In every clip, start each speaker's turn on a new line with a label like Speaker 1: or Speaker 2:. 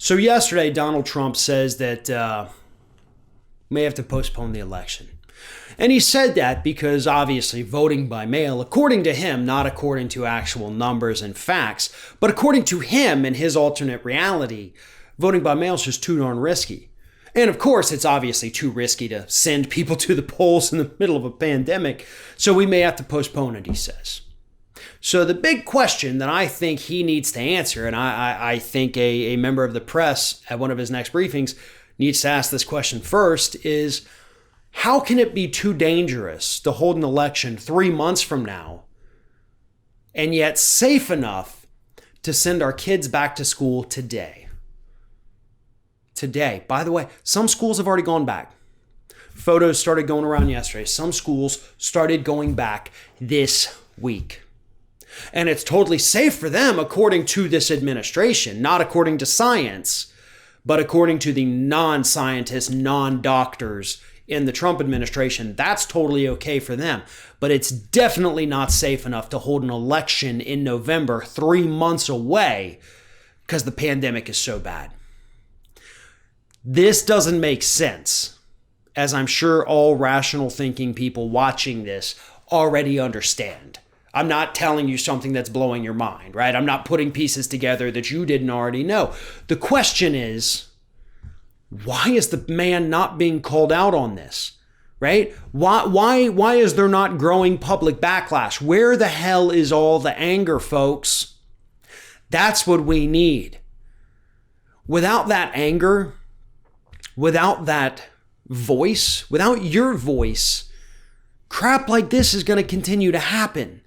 Speaker 1: So yesterday, Donald Trump says that may have to postpone the election. And he said that because obviously voting by mail, according to him, not according to actual numbers and facts, but according to him and his alternate reality, voting by mail is just too darn risky. And of course, it's obviously too risky to send people to the polls in the middle of a pandemic, so we may have to postpone it, he says. So the big question that I think he needs to answer, and I think a member of the press at one of his next briefings needs to ask this question first, is how can it be too dangerous to hold an election 3 months from now and yet safe enough to send our kids back to school today? Today. By the way, some schools have already gone back. Photos started going around yesterday. Some schools started going back this week. And it's totally safe for them according to this administration, not according to science, but according to the non-scientists, non-doctors in the Trump administration. That's totally okay for them. But it's definitely not safe enough to hold an election in November, 3 months away, because the pandemic is so bad. This doesn't make sense, as I'm sure all rational thinking people watching this already understand. I'm not telling you something that's blowing your mind, right? I'm not putting pieces together that you didn't already know. The question is, why is the man not being called out on this, right? Why is there not growing public backlash? Where the hell is all the anger, folks? That's what we need. Without that anger, without that voice, without your voice, crap like this is going to continue to happen.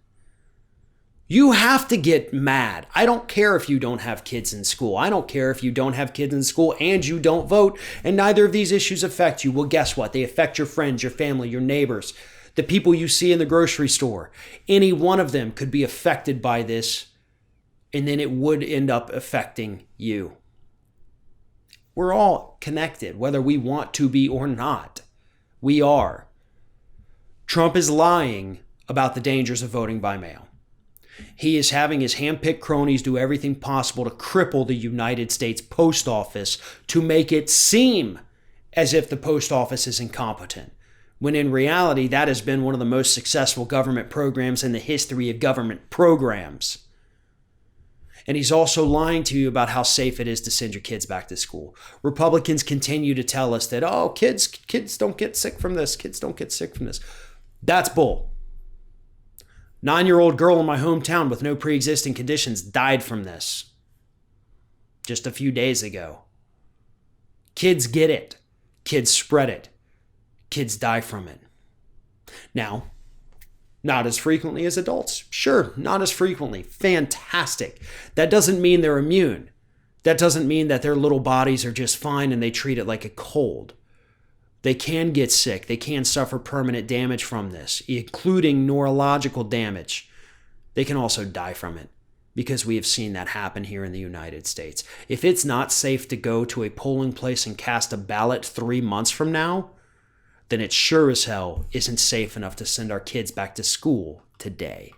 Speaker 1: You have to get mad. I don't care if you don't have kids in school. I don't care if you don't have kids in school and you don't vote, and neither of these issues affect you. Well, guess what? They affect your friends, your family, your neighbors, the people you see in the grocery store. Any one of them could be affected by this, and then it would end up affecting you. We're all connected, whether we want to be or not. We are. Trump is lying about the dangers of voting by mail. He is having his handpicked cronies do everything possible to cripple the United States Post Office to make it seem as if the post office is incompetent, when in reality, that has been one of the most successful government programs in the history of government programs. And he's also lying to you about how safe it is to send your kids back to school. Republicans continue to tell us that, oh, kids don't get sick from this. Kids don't get sick from this. That's bull. 9-year-old girl in my hometown with no pre-existing conditions died from this just a few days ago. Kids get it. Kids spread it. Kids die from it. Now, not as frequently as adults. Sure, not as frequently. Fantastic. That doesn't mean they're immune. That doesn't mean that their little bodies are just fine and they treat it like a cold. They can get sick. They can suffer permanent damage from this, including neurological damage. They can also die from it, because we have seen that happen here in the United States. If it's not safe to go to a polling place and cast a ballot 3 months from now, then it sure as hell isn't safe enough to send our kids back to school today.